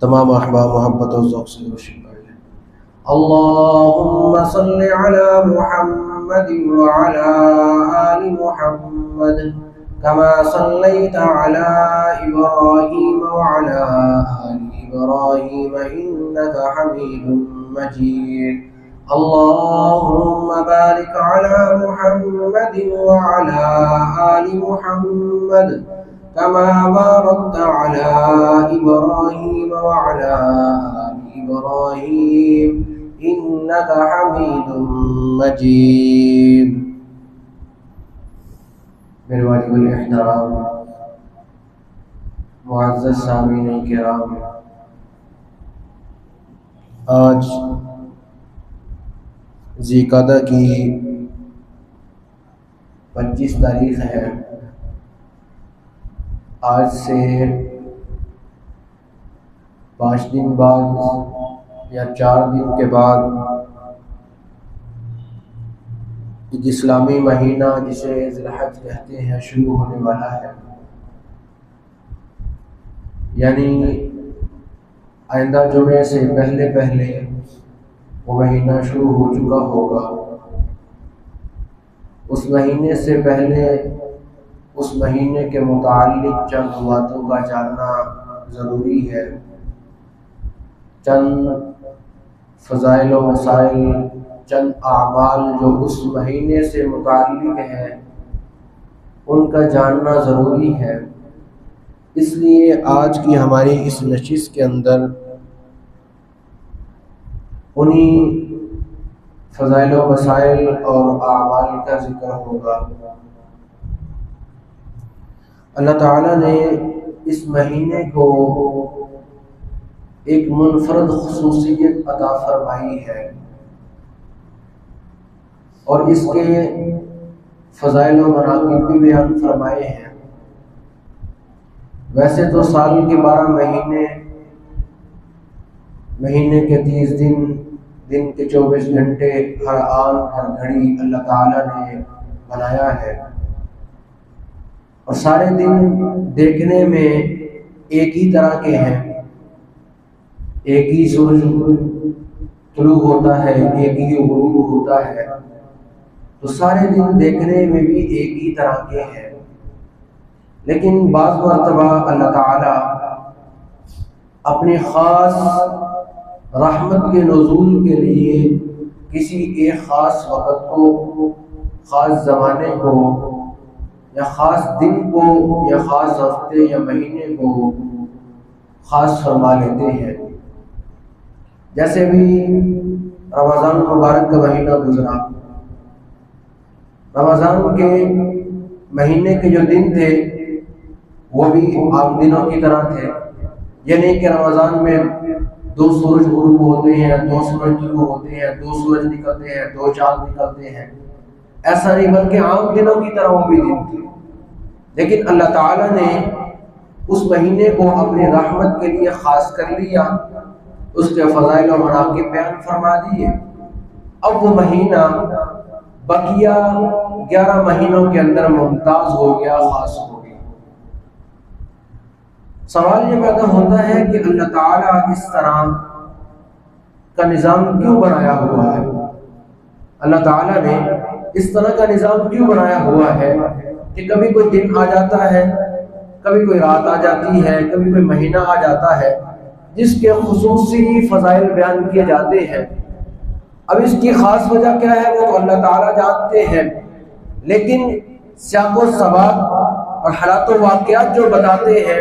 तमाम अहबाब मोहब्बत और ज़ौक़ से रोशन कर लें। अल्लाहुम्मा सल्लि अला मुहम्मद व अला आलि मुहम्मद कमा सल्लैता अला इब्राहीम व अला आलि इब्राहीम इन्नका हमीदुम मजीद। अल्लाहुम्मा बारिक अला मुहम्मद व अला आलि मुहम्मद कमा बारकता अला इब्राहीम व अला आलि इब्राहीम इन्नका हमीदुम मजीद। मेरे वाजिबुल एहतराम मुअज़्ज़ज़ सामीन किराम, आज ज़िलक़अदा की 25 तारीख है। आज से 5 दिन बाद या 4 दिन के बाद एक इस्लामी महीना जिसे ज़िलहज कहते हैं शुरू होने वाला है। यानी आइंदा जुमे से पहले पहले वो महीना शुरू हो चुका होगा। उस महीने से पहले उस महीने के मुताल्लिक़ चंद बातों का जानना ज़रूरी है। चंद फ़ज़ाइल व मसाइल, चंद आमाल जो उस महीने से मुताल्लिक़ हैं, उनका जानना ज़रूरी है। इसलिए आज की हमारी इस नशिस्त के अंदर उन्हीं फ़ज़ाइल व मसाइल और आमाल का ज़िक्र होगा। अल्लाह ताला ने इस महीने को एक मुनफरद खुसूसियत अता फरमाई है और इसके फ़ज़ाइल व मनाक़िब भी बयान फरमाए हैं। वैसे तो साल के 12 महीने के 30 दिन, दिन के 24 घंटे, हर आन हर घड़ी अल्लाह ताला ने बनाया है और सारे दिन देखने में एक ही तरह के हैं। एक ही सूरज तुलू होता है, एक ही गुरूब होता है, तो सारे दिन देखने में भी एक ही तरह के हैं। लेकिन बाज़ मरतबा अल्लाह ताला अपनी ख़ास रहमत के नुज़ूल के लिए किसी एक ख़ास वक़्त को, ख़ास ज़माने को या ख़ास दिन को या ख़ास हफ्ते या महीने को ख़ास फरमा लेते हैं। जैसे भी रमज़ान मुबारक का महीना गुजरा, रमज़ान के महीने के जो दिन थे वो भी आम दिनों की तरह थे। ये नहीं कि रमज़ान में 2 सूरज गुरूब होते हैं, 2 सूरज तुलू होते हैं, 2 सूरज निकलते हैं, 2 चांद निकलते हैं, ऐसा नहीं, बल्कि आम दिनों की तरह वो भी दिन थे। लेकिन अल्लाह ताला ने उस महीने को अपनी रहमत के लिए ख़ास कर लिया, उसके फ़ज़ाइल और मनाक़िब बयान फरमा दिए। अब वो महीना बकिया 11 महीनों के अंदर मुमताज़ हो गया, ख़ास हो गया। सवाल ये पैदा होता है कि अल्लाह ताला इस तरह का निज़ाम क्यों बनाया हुआ है? अल्लाह ताला ने इस तरह का निज़ाम क्यों बनाया हुआ है कि कभी कोई दिन आ जाता है, कभी कोई रात आ जाती है, कभी कोई महीना आ जाता है जिसके खुसूसी फ़ज़ाइल बयान किए जाते हैं। अब इसकी ख़ास वजह क्या है वो तो अल्लाह ताला जानते हैं, लेकिन सियाक़ो सबाब और हालात वाक़ियात जो बताते हैं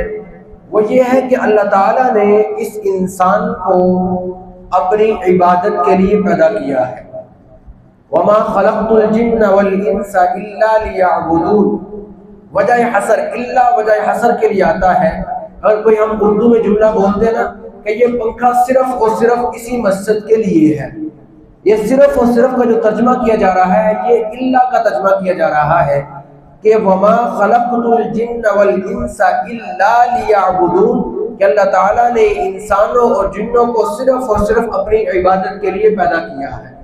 वो ये है कि अल्लाह ताला ने इस इंसान को अपनी इबादत के लिए पैदा किया है। वमा खलक़तुल जिन्न वल इंसा इल्ला लियअबुदून, वजह हसर, इल्ला वजह हसर के लिए आता है। अगर कोई हम उर्दू में जुमला बोलते ना कि ये पंखा सिर्फ और सिर्फ इसी मस्जिद के लिए है, ये सिर्फ और सिर्फ का जो तर्जमा किया जा रहा है ये इल्ला का तर्जमा किया जा रहा है कि वमा खलक़तुल जिन्न वल इंसा इल्ला लियअबुदून, कि अल्लाह ताला ने इंसानों और जिन्नों को सिर्फ और सिर्फ अपनी इबादत के लिए पैदा किया है।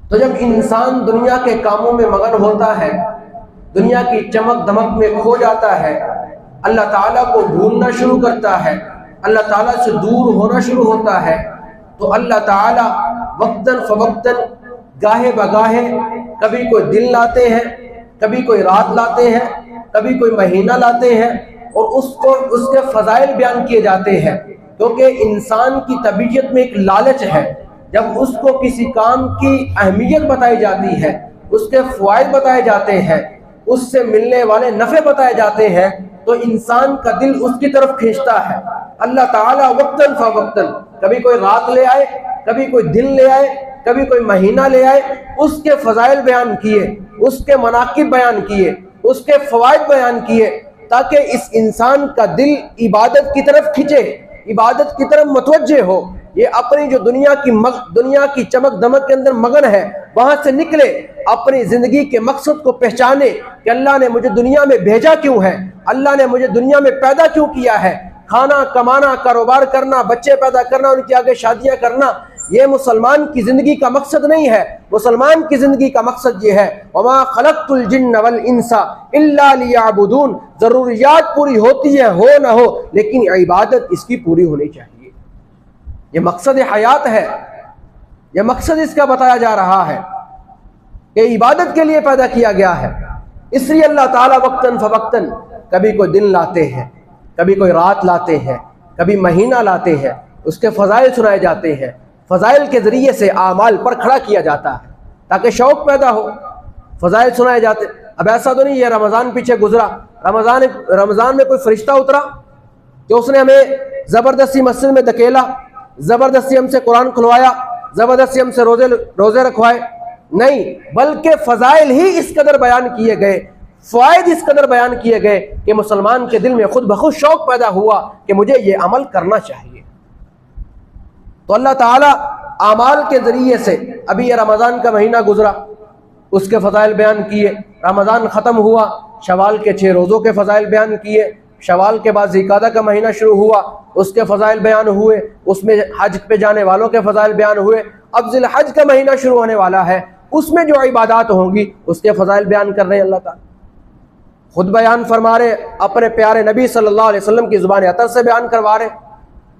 तो जब इंसान दुनिया के कामों में मगन होता है, दुनिया की चमक दमक में खो जाता है, अल्लाह ताला को भूलना शुरू करता है, अल्लाह ताला से दूर होना शुरू होता है, तो अल्लाह ताला वक्तन फवक्तन, गाहे बगाहे, कभी कोई दिन लाते हैं, कभी कोई रात लाते हैं, कभी कोई महीना लाते हैं और उसको उसके फ़ज़ाइल बयान किए जाते हैं। क्योंकि इंसान की तबीयत में एक लालच है, जब उसको किसी काम की अहमियत बताई जाती है, उसके फ़वाइद बताए जाते हैं, उससे मिलने वाले नफ़े बताए जाते हैं, तो इंसान का दिल उसकी तरफ खींचता है। अल्लाह ताला वक्तन फ़वक्तन, कभी कोई रात ले आए, कभी कोई दिन ले आए, कभी कोई महीना ले आए, उसके फ़ज़ाइल बयान किए, उसके मनाक़िब बयान किए, उसके फ़वाइद बयान किए, ताकि इस इंसान का दिल इबादत की तरफ खिंचे, इबादत की तरफ मुतवज्जे हो। ये अपनी जो दुनिया की चमक दमक के अंदर मगन है, वहां से निकले, अपनी जिंदगी के मकसद को पहचाने कि अल्लाह ने मुझे दुनिया में भेजा क्यों है, अल्लाह ने मुझे दुनिया में पैदा क्यों किया है। खाना कमाना, कारोबार करना, बच्चे पैदा करना, उनके आगे शादियां करना, ये मुसलमान की जिंदगी का मकसद नहीं है। मुसलमान की जिंदगी का मकसद ये है वमा खलक़तुल जिन्न वल इंसा इल्ला लियअबुदून, जरूरियात पूरी होती है हो ना हो, लेकिन इबादत इसकी पूरी होनी चाहिए। ये मकसद हयात है, ये मकसद इसका बताया जा रहा है कि इबादत के लिए पैदा किया गया है। इसलिए अल्लाह ताला वक्तन फवक्तन, कभी कोई दिन लाते हैं, कभी कोई रात लाते हैं, कभी महीना लाते हैं, उसके फ़ज़ाइल सुनाए जाते हैं, फ़ज़ाइल के ज़रिए से आमाल पर खड़ा किया जाता है ताकि शौक़ पैदा हो, फ़ज़ाइल सुनाए जाते। अब ऐसा तो नहीं है रमज़ान पीछे गुजरा, रमज़ान में कोई फरिश्ता उतरा कि उसने हमें ज़बरदस्ती मस्जिद में धकेला, ज़बरदस्ती हमसे कुरान खुलवाया, ज़बरदस्ती हमसे रोज़े रखवाए, नहीं, बल्कि फ़ज़ाइल ही इस कदर बयान किए गए, फ़वाइद इस कदर बयान किए गए कि मुसलमान के दिल में खुद ब खुद शौक़ पैदा हुआ कि मुझे ये अमल करना चाहिए। तो अल्लाह ताला आमाल के ज़रिए से, अभी ये रमज़ान का महीना गुजरा, उसके फ़ज़ाइल बयान किए, रमज़ान ख़त्म हुआ, शवाल के 6 रोज़ों के फ़ज़ाइल बयान किए, शवाल के बाद ज़िलक़ादा का महीना शुरू हुआ, उसके फ़ज़ाइल बयान हुए, उसमें हज पे जाने वालों के फ़ज़ाइल बयान हुए। अब ज़िल हज का महीना शुरू होने वाला है, उसमें जो इबादत होंगी उसके फ़ज़ाइल बयान कर रहे हैं। अल्लाह ताला खुद बयान फरमा रहे, अपने प्यारे नबी सल्लल्लाहु अलैहि वसल्लम की ज़ुबान अतर से बयान करवा रहे,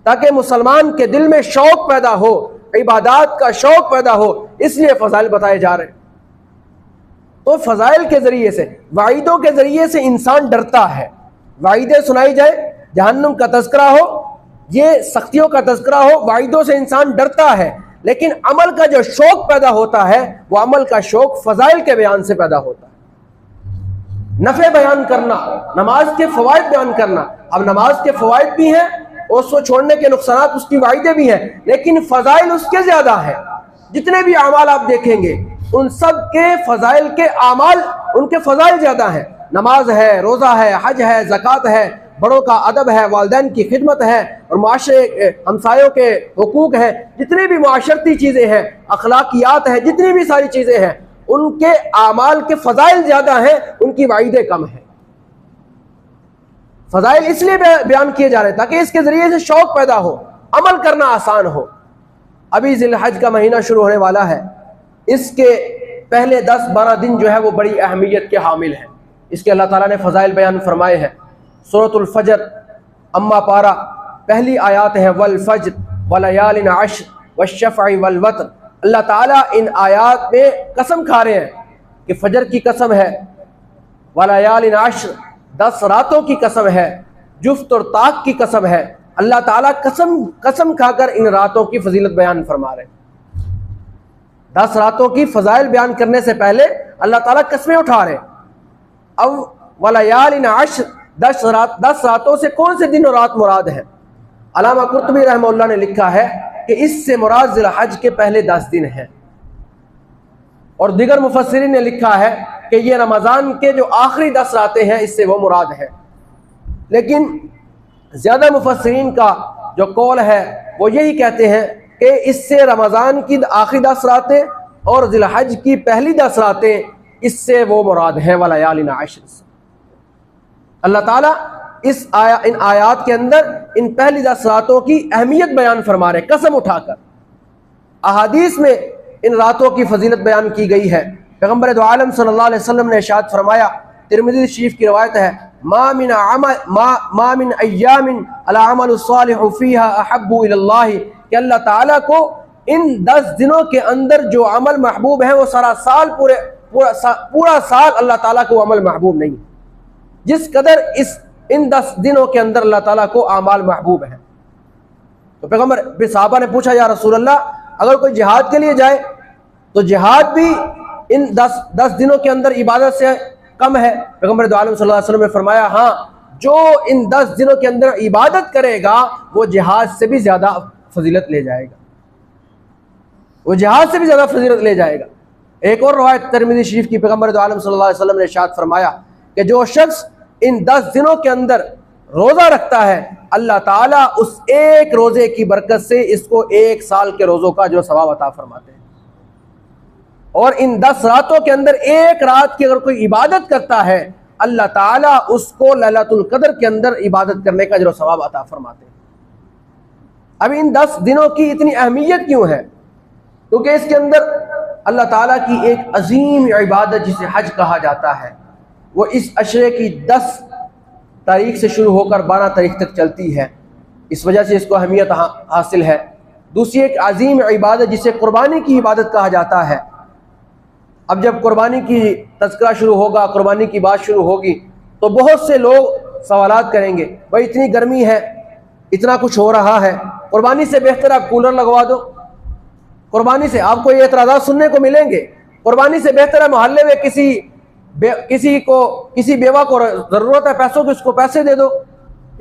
ताकि मुसलमान के दिल में शौक़ पैदा हो, इबादत का शौक़ पैदा हो, इसलिए फ़ज़ाइल बताए जा रहे। तो फ़ज़ाइल के ज़रिए से, वाइदों के ज़रिए से इंसान डरता है। वाइदे सुनाई जाए, जहन्नुम का तज़किरा हो, ये सख्तियों का तज़किरा हो, वाइदों से इंसान डरता है, लेकिन अमल का जो शौक़ पैदा होता है वो अमल का शौक़ फ़ज़ाइल के बयान से पैदा होता है। नफ़े बयान करना, नमाज के फ़वाइद बयान करना। अब नमाज के फ़वाइद भी हैं और उसको छोड़ने के नुकसानात, उसकी वाइदे भी हैं, लेकिन फ़ज़ाइल उसके ज़्यादा है। जितने भी अमाल आप देखेंगे, उन सब के फ़ज़ाइल के आमाल, उनके फ़ज़ाइल ज़्यादा हैं। नमाज है, रोज़ा है, हज है, ज़कात है, बड़ों का अदब है, वालिदैन की खिदमत है, और माशरे हमसायों के हुकूक हैं, जितनी भी माशरती चीज़ें हैं, अखलाकियात हैं, जितनी भी सारी चीज़ें हैं, उनके आमाल के फ़ज़ाइल ज़्यादा हैं, उनकी वाइदें कम हैं। फ़ज़ाइल इसलिए बयान किए जा रहे हैं ताकि इसके ज़रिए से शौक़ पैदा हो, अमल करना आसान हो। अभी ज़िलहज का महीना शुरू होने वाला है, इसके पहले 10-12 दिन जो है वो बड़ी अहमियत के हामिल हैं। इसके अल्लाह ताला ने फ़ज़ाइल बयान फरमाए हैं। सूरतुल फ़जर अम्मा पारा पहली आयत है, वल फ़ज्र वलयालिन अश्र वश्शफ़अ वल वत्र। अल्लाह ताला इन आयात में कसम खा रहे हैं कि फ़जर की कसम है, वलयालिन अश्र 10 रातों की कसम है, जुफ्त और ताक की कसम है। अल्लाह ताला कसम खाकर इन रातों की फजीलत बयान फरमा रहे हैं। 10 रातों की फ़ज़ाइल बयान करने से पहले अल्लाह ताला कसमें उठा रहे हैं। अब वलयालिन अश्र 10 रातों से कौन से दिन और रात मुराद है? अल्लामा कुर्तुबी रहमतुल्लाह ने लिखा है कि इससे मुराद ज़िलहज के पहले 10 दिन हैं, और दीगर मुफस्सिरीन ने लिखा है कि ये रमज़ान के जो आखिरी 10 रातें हैं, इससे वो मुराद है। लेकिन ज़्यादा मुफस्सिरीन का जो कौल है वो यही कहते हैं कि इससे रमज़ान की आखिरी 10 रातें और ज़िलहज की पहली 10 रातें, इससे वो मुराद हैं वलयालिन अश्र से। अल्लाह ताला इन आयात के अंदर इन पहली 10 रातों की अहमियत बयान फरमा रहे, कसम उठाकर। अहादीस में इन रातों की फजीलत बयान की गई है। पैगम्बर दो आलम सल्लल्लाहु अलैहि वसल्लम ने इरशाद फरमाया, तिरमिज़ी शरीफ की रवायत है, मा मिन अय्यामिन अल अमलु सालिहु फीहा अहब्बु इलल्लाह, कि अल्लाह ताला को इन 10 दिनों के अंदर जो अमल महबूब है वो सारा साल पूरा साल अल्लाह ताला को अमल महबूब नहीं, जिस कदर इन 10 दिनों के अंदर अल्लाह ताला को अमाल महबूब है। तो पैगम्बर सहाबा ने पूछा, या रसूल अल्लाह, अगर कोई जिहाद के लिए जाए तो जिहाद भी इन 10 दिनों के अंदर इबादत से कम है? पैगम्बर दो आलम सल्लल्लाहु अलैहि वसल्लम ने फरमाया, हाँ, जो इन 10 दिनों के अंदर इबादत करेगा वो जिहाद से भी ज़्यादा फजीलत ले जाएगा, वो जिहाद से भी ज़्यादा फजीलत ले जाएगा। एक और रवायत तिरमिज़ी शरीफ की, पैगम्बर दो आलम सल्लल्लाहु अलैहि वसल्लम ने इरशाद फरमाया कि जो शख्स इन 10 दिनों के अंदर रोज़ा रखता है, अल्लाह ताला उस एक रोज़े की बरकत से इसको 1 साल के रोज़ों का जो सवाब अता फरमाते हैं। और इन 10 रातों के अंदर एक रात की अगर कोई इबादत करता है, अल्लाह ताला उसको लैलतुल कद्र के अंदर इबादत करने का जो सवाब अता फरमाते हैं। अब इन 10 दिनों की इतनी अहमियत क्यों है? क्योंकि इसके अंदर अल्लाह ताला की एक अजीम इबादत जिसे हज कहा जाता है, वो इस अशरे की 10 तारीख से शुरू होकर 12 तारीख तक चलती है। इस वजह से इसको अहमियत हासिल है। दूसरी एक अजीम इबादत जिसे कुर्बानी की इबादत कहा जाता है। अब जब कुर्बानी की तज़किरा शुरू होगा, कुर्बानी की बात शुरू होगी, तो बहुत से लोग सवालात करेंगे, भाई इतनी गर्मी है, इतना कुछ हो रहा है, कुर्बानी से बेहतर आप कूलर लगवा दो। कुर्बानी से आपको ये एतराज़ात सुनने को मिलेंगे, कुर्बानी से बेहतर है मोहल्ले में किसी बेवा को ज़रूरत है पैसों की, उसको पैसे दे दो,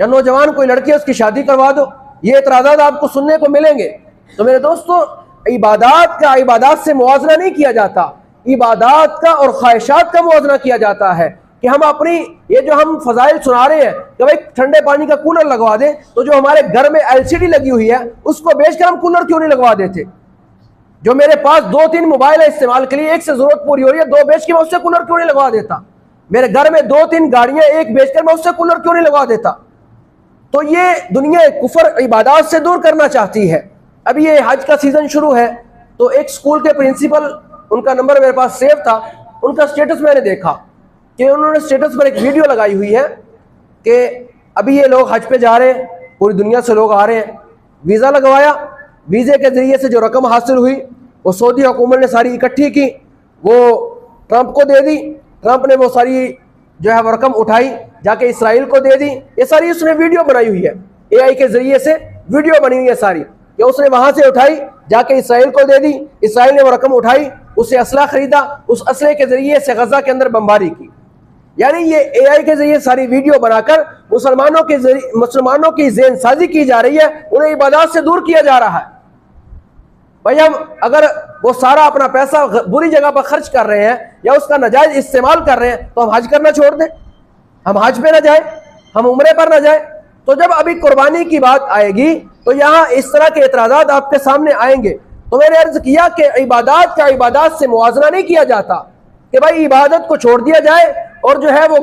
या नौजवान कोई लड़की है उसकी शादी करवा दो। ये एतराज़ात आपको सुनने को मिलेंगे। तो मेरे दोस्तों, इबादत से मुआवजा नहीं किया जाता, इबादत का और ख्वाहिशात का मुआवजा किया जाता है कि हम अपनी ये जो हम फजाइल सुना रहे हैं कि भाई ठंडे पानी का कूलर लगवा दें, तो जो हमारे घर में LCD लगी हुई है उसको बेचकर हम कूलर क्यों नहीं लगवा देते? जो मेरे पास 2-3 मोबाइल है इस्तेमाल के लिए, एक से जरूरत पूरी हो रही है, 2 बेच के मैं उससे कूलर क्यों नहीं लगवा देता? मेरे घर में 2-3 गाड़ियां, एक बेचकर मैं उससे कूलर क्यों नहीं लगवा देता? तो ये दुनिया कुफर इबादत से दूर करना चाहती है। अभी ये हज का सीजन शुरू है, तो एक स्कूल के प्रिंसिपल, उनका नंबर मेरे पास सेव था, उनका स्टेटस मैंने देखा कि उन्होंने स्टेटस पर एक वीडियो लगाई हुई है कि अभी ये लोग हज पे जा रहे हैं, पूरी दुनिया से लोग आ रहे हैं, वीज़ा लगवाया, वीज़े के ज़रिए से जो रकम हासिल हुई वो सऊदी हुकूमत ने सारी इकट्ठी की, वो ट्रंप को दे दी, ट्रंप ने वो सारी जो है वो रकम उठाई जाके इसराइल को दे दी। ये सारी उसने वीडियो बनाई हुई है, AI के ज़रिए से वीडियो बनी हुई है सारी, कि उसने वहाँ से उठाई जाके इसराइल को दे दी, इसराइल ने वो रकम उठाई, उससे असला खरीदा, उस असले के ज़रिए से गजा के अंदर बमबारी की। यानी ये AI के ज़रिए सारी वीडियो बनाकर मुसलमानों की ज़हन साजी की जा रही है, उन्हें इबादत से दूर किया जा रहा है। भाई हम अगर वो सारा अपना पैसा बुरी जगह पर खर्च कर रहे हैं या उसका नाजायज इस्तेमाल कर रहे हैं, तो हम हज करना छोड़ दें, हम हज पे ना जाए, हम उम्रे पर ना जाए? तो जब अभी कुर्बानी की बात आएगी तो यहाँ इस तरह के एतराज़ात आपके सामने आएंगे। तो मैंने अर्ज किया कि इबादत का इबादत से मुआवजा नहीं किया जाता कि भाई इबादत को छोड़ दिया जाए और जो है वो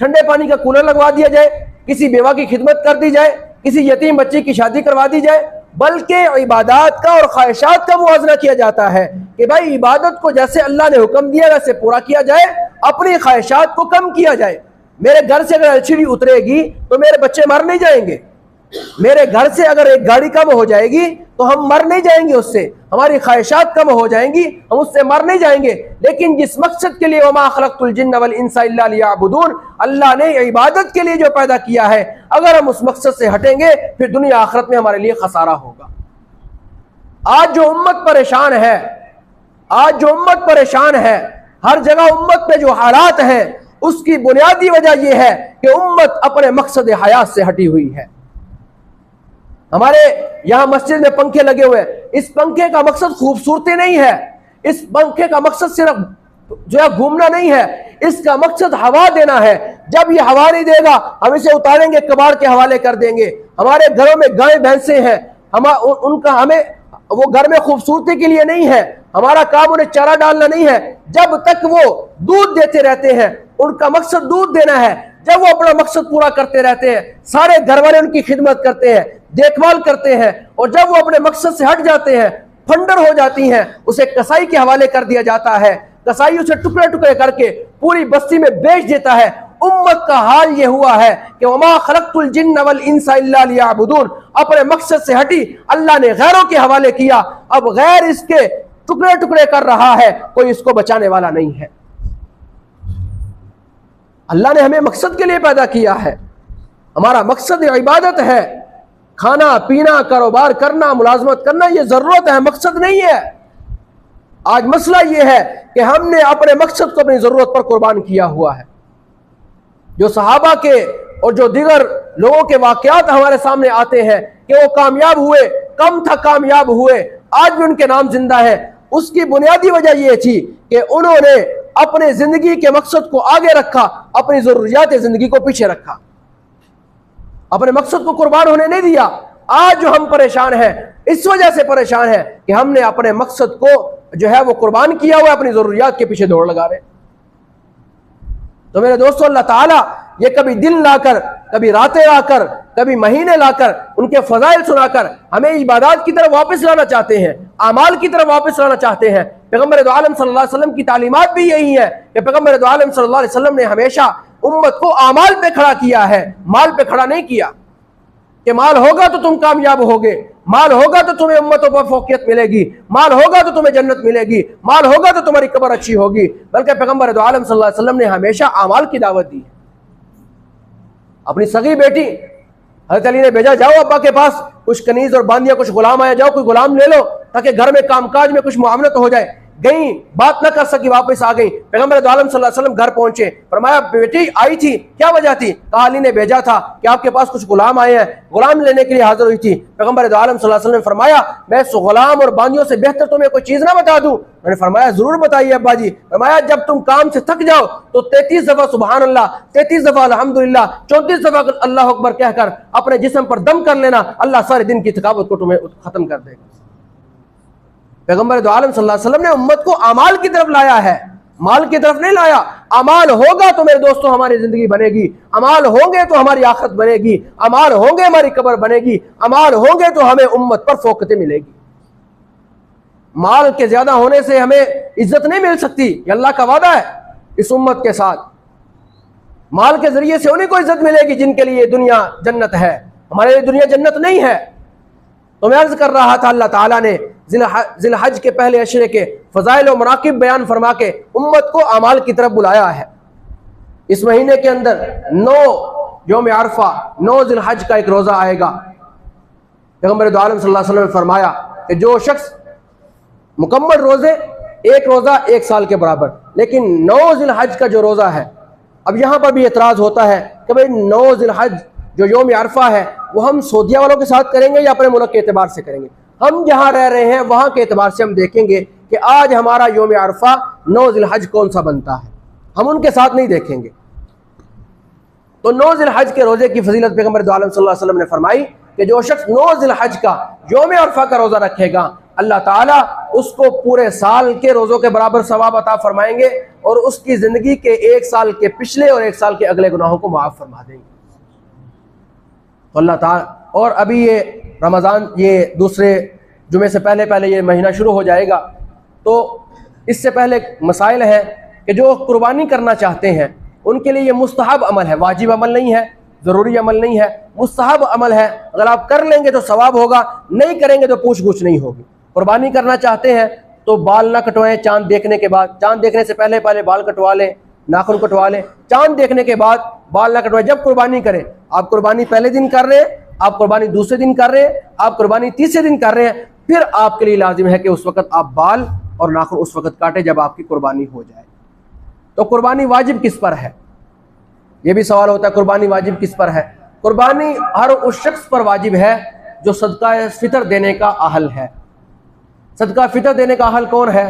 ठंडे पानी का कूलर लगवा दिया जाए, किसी बेवा की खिदमत कर दी जाए, किसी यतीम बच्चे की शादी करवा दी जाए, बल्कि इबादत का और ख्वाहिशात का मुआवजा किया जाता है कि भाई इबादत को जैसे अल्लाह ने हुक्म दिया वैसे पूरा किया जाए, अपनी ख्वाहिशात को कम किया जाए। मेरे घर से अगर एलसीडी उतरेगी तो मेरे बच्चे मर नहीं जाएंगे, मेरे घर से अगर एक गाड़ी कम हो जाएगी तो हम मर नहीं जाएंगे, उससे हमारी ख्वाहिशात कम हो जाएंगी, हम उससे मर नहीं जाएंगे। लेकिन जिस मकसद के लिए वमा खलक़तुल जिन्न वल इंसा इल्ला लियअबुदून, अल्लाह ने इबादत के लिए जो पैदा किया है, अगर हम उस मकसद से हटेंगे फिर दुनिया आखिरत में हमारे लिए खसारा होगा। आज जो उम्मत परेशान है, आज जो उम्मत परेशान है, हर जगह उम्मत में जो हालात हैं, उसकी बुनियादी वजह यह है कि उम्मत अपने मकसद हयात से हटी हुई है। हमारे यहां मस्जिद में पंखे लगे हुए हैं, इस पंखे का मकसद खूबसूरती नहीं है, इस पंखे का मकसद सिर्फ जो है घूमना नहीं है, इसका मकसद हवा देना है। जब ये हवा नहीं देगा हम इसे उतारेंगे, कबाड़ के हवाले कर देंगे। हमारे घरों में गाय भैंसे हैं, उनका हमें वो घर में खूबसूरती के लिए नहीं है, हमारा काम उन्हें चारा डालना नहीं है। जब तक वो दूध देते रहते हैं, उनका मकसद दूध देना है, जब वो अपना मकसद पूरा करते रहते हैं, सारे घर वाले उनकी खिदमत करते हैं, देखभाल करते हैं, और जब वो अपने मकसद से हट जाते हैं, फंडर हो जाती हैं, उसे कसाई के हवाले कर दिया जाता है। कसाई उसे टुकड़े टुकड़े करके पूरी बस्ती में बेच देता है। उम्मत का हाल ये हुआ है कि वमा खलक़तुल जिन्न वल इंसा इल्ला लियअबुदून, अपने मकसद से हटी, अल्लाह ने गैरों के हवाले किया। अब गैर इसके टुकड़े टुकड़े कर रहा है, कोई इसको बचाने वाला नहीं है। अल्लाह ने हमें मकसद के लिए पैदा किया है, हमारा मकसद इबादत है। खाना पीना, कारोबार करना, मुलाजमत करना ये जरूरत है, मकसद नहीं है। आज मसला ये है कि हमने अपने मकसद को अपनी जरूरत पर कुर्बान किया हुआ है। जो सहाबा के और जो दीगर लोगों के वाकयात हमारे सामने आते हैं कि वो कामयाब हुए, कम था कामयाब हुए, आज भी उनके नाम जिंदा है। उसकी बुनियादी वजह यह थी कि उन्होंने अपने जिंदगी के मकसद को आगे रखा, अपनी जरूरियात जिंदगी को पीछे रखा, अपने मकसद को कुर्बान होने नहीं दिया। आज जो हम परेशान हैं, इस वजह से परेशान हैं कि हमने अपने मकसद को जो है वो कुर्बान किया हुआ, अपनी जरूरियात के पीछे दौड़ लगा रहे। तो मेरे दोस्तों, अल्लाह ताला ये कभी दिन लाकर, कभी रातें लाकर, कभी महीने लाकर, उनके फजाइल सुनाकर हमें इबादत की तरफ वापस लाना चाहते हैं, आमाल की तरफ वापस लाना चाहते हैं। पैगम्बर दो आलम सल्लल्लाहु अलैहि वसल्लम की तालीमात भी यही है कि पैगम्बर दो आलम सल्लल्लाहु अलैहि वसल्लम ने हमेशा उम्मत को आमाल पे खड़ा किया है, माल पे खड़ा नहीं किया कि माल होगा तो तुम कामयाब होगे, माल होगा तो तुम्हें उम्मतों पर फौकियत मिलेगी, माल होगा तो तुम्हें जन्नत मिलेगी, माल होगा तो तुम्हारी कब्र अच्छी होगी। बल्कि पैगम्बर दो आलम सल्लल्लाहु अलैहि वसल्लम ने हमेशा आमाल की दावत दी है। अपनी सगी बेटी हज़रत अली ने भेजा, जाओ अब्बा के पास, कुछ कनीज और बांदिया, कुछ गुलाम आया, जाओ कोई गुलाम ले लो ताकि घर में कामकाज में कुछ मुआमलत हो जाए। गई, बात ना कर सकी, वापस आ गई। पैगम्बर दो आलम सल्लल्लाहु अलैहि वसल्लम घर पहुंचे, फरमाया बेटी आई थी, क्या वजह थी? कहा अली ने भेजा था कि आपके पास कुछ गुलाम आए हैं, गुलाम लेने के लिए हाजिर हुई थी। पैगम्बर दो आलम सल्लल्लाहु अलैहि वसल्लम ने फरमाया मैं गुलाम और बांदियों से बेहतर तुम्हें कोई चीज ना बता दूं? मैंने फरमाया जरूर बताइए अब्बा जी। फरमाया जब तुम काम से थक जाओ तो 33 दफा सुभान अल्लाह, 33 दफा अल्हम्दुलिल्लाह, 34 दफा अल्लाह अकबर कहकर अपने जिस्म पर दम कर लेना, अल्लाह सारे दिन की थकावट को तुम्हें खत्म कर देगा। पैगम्बर दो आलम सल्लल्लाहु अलैहि वसल्लम ने उम्मत को अमाल की तरफ लाया है, माल की तरफ नहीं लाया। अमाल होगा तो मेरे दोस्तों हमारी जिंदगी बनेगी, अमाल होंगे तो हमारी आखिरत बनेगी, अमाल होंगे हमारी कब्र बनेगी, अमाल होंगे तो हमें उम्मत पर फौकतें मिलेगी। माल के ज्यादा होने से हमें इज्जत नहीं मिल सकती, ये अल्लाह का वादा है इस उम्मत के साथ। माल के जरिए से उन्हीं को इज्जत मिलेगी जिनके लिए दुनिया जन्नत है, हमारे लिए दुनिया जन्नत नहीं है। तो मैं अर्ज कर रहा था, अल्लाह ताला ने जिलहज के पहले अशरे के फजाइल और मनाकिब बयान फरमा के उम्मत को अमाल की तरफ बुलाया है। इस महीने के अंदर 9 यौम अरफा, 9 जिलहज का एक रोज़ा आएगा। पैगम्बर दो आलम सल्लल्लाहु अलैहि वसल्लम ने फरमाया कि जो शख्स मुकम्मल रोज़े, एक रोज़ा 1 साल के बराबर, लेकिन 9 जिलहज का जो रोज़ा है, अब यहाँ पर भी एतराज़ होता है कि भाई 9 जिलहज जो यौम अरफा है वो हम सऊदिया वालों के साथ करेंगे या अपने मुल्क के एतबार से करेंगे? हम जहाँ रह रहे हैं वहाँ के एतबार से हम देखेंगे कि कि आज हमारा योम अरफा 9 ज़िलहज कौन सा बनता है, हम उनके साथ नहीं देखेंगे। तो 9 ज़िलहज के रोज़े की फजीलत पैगंबर दो आलम सल्लल्लाहु अलैहि वसल्लम ने फरमाई कि जो शख्स 9 ज़िलहज का योम अरफा का रोज़ा रखेगा, अल्लाह ताला उसको पूरे साल के रोज़ों के बराबर सवाब अता फरमाएंगे और उसकी ज़िंदगी के 1 साल के पिछले और 1 साल के अगले गुनाहों को माफ़ फरमा देंगे। तो अल्लाह ताला, और अभी ये रमज़ान, ये दूसरे जुमे से पहले पहले ये महीना शुरू हो जाएगा, तो इससे पहले मसाइल है कि जो कुर्बानी करना चाहते हैं उनके लिए ये मुस्तहब अमल है, वाजिब अमल नहीं है, ज़रूरी अमल नहीं है, मुस्तहब अमल है। अगर आप कर लेंगे तो सवाब होगा, नहीं करेंगे तो पूछ गुछ नहीं होगी। कुर्बानी करना चाहते हैं तो बाल ना कटवाएं चांद देखने के बाद, चांद देखने से पहले पहले बाल कटवा लें, नाखून कटवा लें, चांद देखने के बाद बाल ना कटवाएं। जब कुर्बानी करें, आप कुर्बानी पहले दिन कर रहे हैं, आप कुर्बानी दूसरे दिन कर रहे हैं, आप कुर्बानी तीसरे दिन कर रहे हैं, फिर आपके लिए लाजिम है कि उस वक्त आप बाल और नाखून उस वक्त काटें जब आपकी कुर्बानी हो जाए। तो कुर्बानी वाजिब किस पर है, ये भी सवाल होता है, कुर्बानी वाजिब किस पर है? कुर्बानी हर उस शख्स पर वाजिब है जो सदका फितर देने का अहल है। सदका फितर देने का अहल कौन है?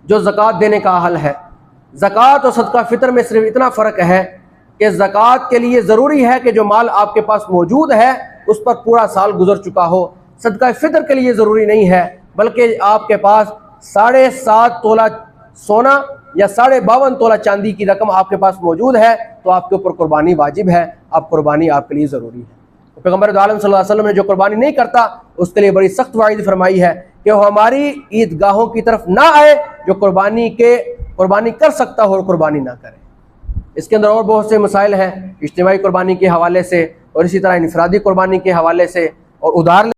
जो ज़कात देने का अहल है। ज़कात और सदका फितर में सिर्फ इतना फ़र्क है कि ज़कात के लिए ज़रूरी है कि जो माल आपके पास मौजूद है उस पर पूरा साल गुजर चुका हो। सदका फितर के लिए ज़रूरी नहीं है, बल्कि आपके पास 7.5 तोला सोना या 52.5 तोला चांदी की रकम आपके पास मौजूद है तो आपके ऊपर कुर्बानी वाजिब है, आप कुर्बानी आपके लिए ज़रूरी है। तो पैगंबर दो आलम सल्लल्लाहु अलैहि वसल्लम ने जो कुर्बानी नहीं करता उसके लिए बड़ी सख्त वाइद फरमाई है कि वो हमारी ईदगाहों की तरफ ना आए, जो कुर्बानी कर सकता हो और कुर्बानी ना करे। इसके अंदर और बहुत से मसाइल हैं, इज्तिमाई कुर्बानी के हवाले से और इसी तरह इनफरादी कुर्बानी के हवाले से और उधार